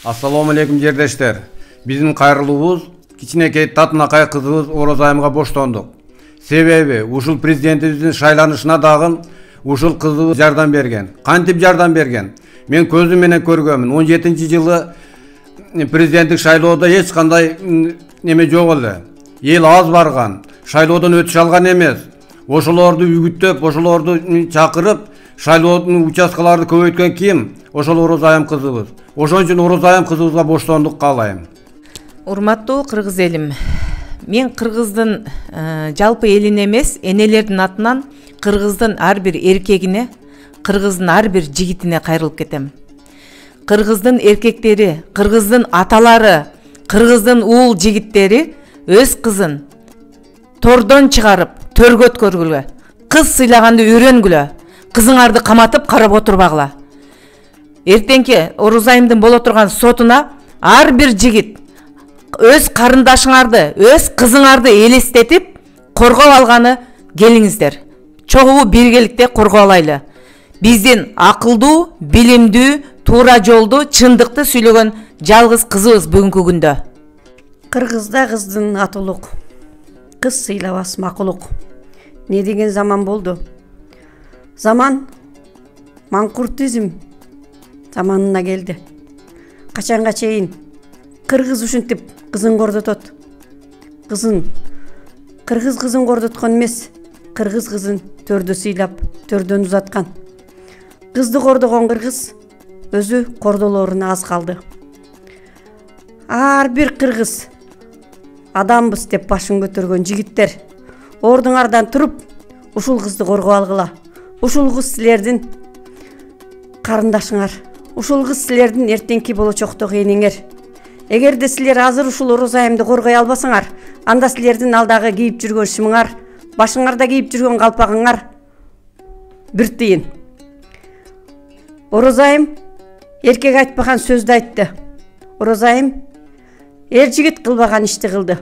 Assalamu alaikum жердештер. Биздин кайрылуубуз кичинекей татынакай кызыбыз Орозайымга боштондук. Себеби ушул президентибиздин шайланышына дагы ушул кызыбыз жардам берген. Кантип жардам берген? Мен көзүм менен көргөмүн. 17-жылы президенттик шайлоодо эч кандай неме жок эле. Эл аз барган. Шайлоодон өтүш алган эмес. Ошолорду үгүттөп, ошолорду чакырып, шайлоодун участкаларды көбөйткөн ким? Ошол Орозайым кызыбыз. Ошон үчүн Орозайым кызыбызга боштондук каалайм. Урматтуу кыргыз элим, мен кыргыздын жалпы элин эмес, энелердин атынан кыргыздын ар бир эркегине, кыргыздын ар бир жигитине кайрылып кетем. Кыргыздын эркектери, кыргыздын аталары, кыргыздын уул жигиттери өз кызын тордон чыгарып, төргө өткөргүлө, кыз сыйлаганды үйрөнгүлө, кызыңарды каматып карап отурбагыла. Эртеңки Орозайымдын боло турган сотуна ар бир жигит өз карындашыңарды, өз кызыңарды элестетип коргоп алганы келиңиздер. Чогуу биргеликте коргоп алайлы. Биздин акылдуу, билимдүү, туура жолду, чындыкты сүйлөгөн жалгыз кызыбыз бүгүнкү күндө. Кыргызда кыздын аты улук. Кыз сыйлабас макулук. Не деген заман болду? Заман маңкуртизм заманына келди. Качанга чейин кыргыз ушинтип кызын кордотот. Кыргыз кызын кордоткон эмес, кыргыз кызын төрдө сыйлап, төрдөн узаткан. Кызды кордогон кыргыз өзү кордолоруна аз калды. Ар бир кыргыз адамбыз деп башын көтөргөн жигиттер ордуңардан туруп ушул кызды коргоп алгыла. Ушул кыз силердин карындашыңар. Ушул кыз силердин эртеңки болочоктогу энеңер. Эгерде силер азыр ушул Орозайымды коргой албасаңар, анда силердин алдагы кийип жүргөн шымыңар, башыңарда кийип жүргөн калпагыңар бир тыйын. Орозайым эркек айтпаган сөздү айтты. Орозайым эр жигит кылбаган ишти кылды.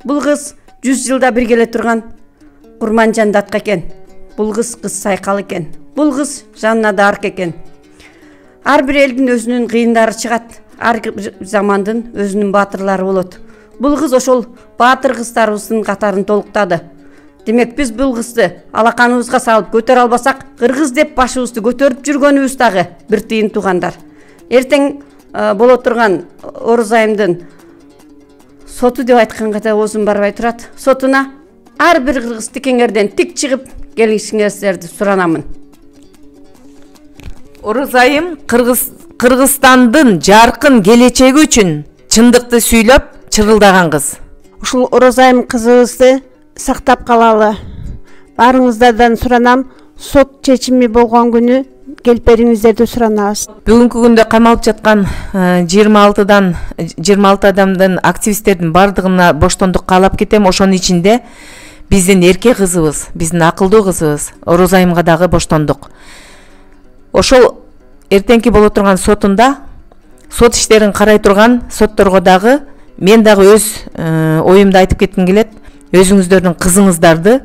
Бул кыз 100 жылда бир келе турган Курманжан датка экен. Бул кыз сайкал экен. Бул кыз жанына дарк экен. Ар бир элдин өзүнүн кыйындары чыгат. Ар замандын өзүнүн баатырлары болот. Бул кыз ошол баатыр кыздарыбыздын катарын толуктады. Демек биз бул кызды алаканыбызга салып көтөрө албасак, кыргыз деп башыбызды көтөрүп жүргөнүбүз дагы бир тыйын туугандар. Эртең боло турган Орозайымдын соту деп айтканга да оозум барбай турат. Сотуна ар бир кыргыз тикеңерден тик чыгып келишиңерди суранамын. Орозайым Кыргызстандын жаркын келечеги үчүн чындыкты сүйлөп чырылдаган кыз. Ушул Орозайым кызыбызды сактап калалы. Баарыңыздардан суранам, сот чечими болгон күнү келип бериңиздерди суранабыз. Бүгүнкү күндө камалып жаткан 26 адамдын активисттердин бардыгына боштондук каалап кетем. Ошонун ичинде биздин эркек кызыбыз, биздин акылдуу кызыбыз Орозайымга дагы боштондук. Ошол эртеңки боло турган сотунда сот иштерин карай турган сотторго дагы мен дагы өз оюмду айтып кетким келет. Өзүңүздөрдүн кызыңыздарды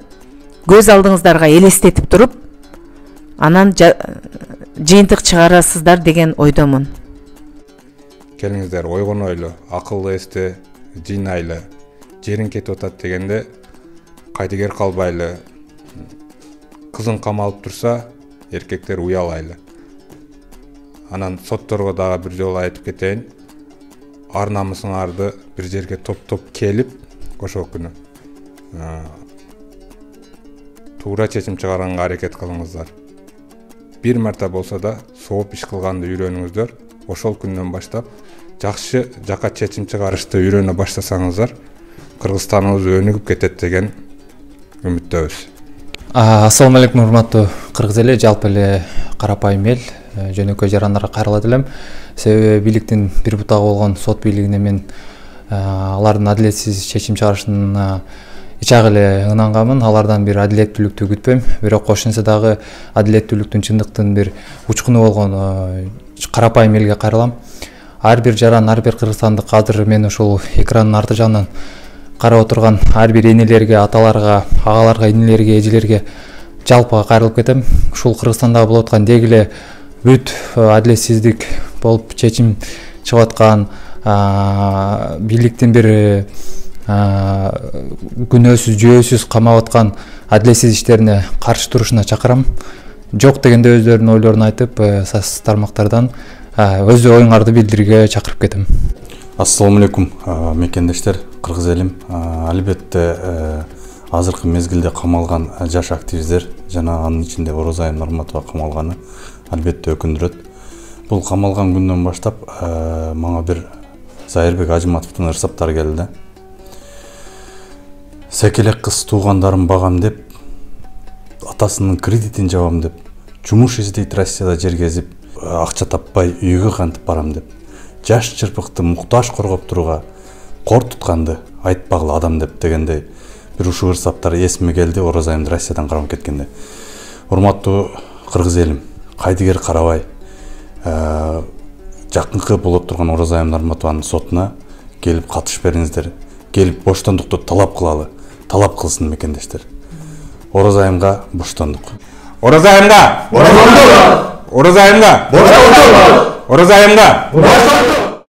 көз алдыңыздарга элестетип туруп, анан жыйынтык чыгарасыздар деген ойдомун. Келиңиздер ойгонойлу, акылlı эсте жыйнайлы. Жерин кетип атат дегенде кайдыгер калбайлы. Кызын камалып турса, эркектер уялайлы. Анан сотторго дагы бир жолу айтып кетейин. Ар намысыңарды бир жерге топ-топ келип, ошол күнү туура чечим чыгаганга аракет кылыңыздар. Бир марта болсо да сооп иш кылганды үйрөнүңүздөр. Ошол күндөн баштап жакшы жака чечим чыгарышты үйрөнө баштасаңыздар, Кыргызстаныбыз өнүгүп кетет деген үмүттөбүз. Ассаламу алейкум урматтуу кыргыз эли, жалпы эле карапайым эл, жөнөкөй жарандарга кайрылат элем. Себеби бийликтин бир бутагы болгон сот бийлигине мен алардын адилетсиз чечим чыгарышына ичак эле ынанганмын. Алардан бир адилеттүүлүктү күтпөйм. Бирок ошентсе дагы адилеттүүлүктүн чындыктын бир учкуну болгон карапайым элге кайрылам. Ар бир жаран, ар бир кыргызстандык азыр мен ушул экранын арты жагынан карап отурган ар бир энелерге, аталарга, агаларга, инелерге, эжелерге жалпыга кайрылып кетем. Ушул Кыргызстанда болуп аткан деги эле бүт адилетсиздик болуп чечим чыгып аткан бийликтин бир күнөөсүз жөөсүз камап аткан адилетсиз иштерине каршы турушуна чакырам. Жок дегенде өздөрүнүн ойлорун айтып, социалдык тармактардан өз оюңарды билдирүүгө чакырып кетем. Ассаламу алейкум, мекендештер, кыргыз элим. Албетте азыркы мезгилде камалган жаш активисттер жана анын ичинде Орозайым Нурматова камалганы албетте өкүндүрөт. Бул камалган күндөн баштап мага бир Зайырбек Ажыматовдун ырсаптары келди. Секелек кыз туугандарым багам деп, атасынын кредитин жабам деп, жумуш издейт Россияда жер кезип, акча таппай үйгө кантип барам деп, жаш чырпыкты муктаж коргоп турууга кор тутканды айтпагыла адам деп дегендей бир ушул ырсаптар эсиме келди Орозайымды Россиядан карап кеткенде. Урматтуу кыргыз элим, кайдыгер карабай жакынкы болуп турган Орозайым Нурматованын сотуна келип катыш бериңиздер. Келип боштондукту талап кылалы. Талап кылсын мекендештер. Орозайымга боштондук. Орозайымга боштондук. Орозайымга боштондук. Орозайымга боштондук.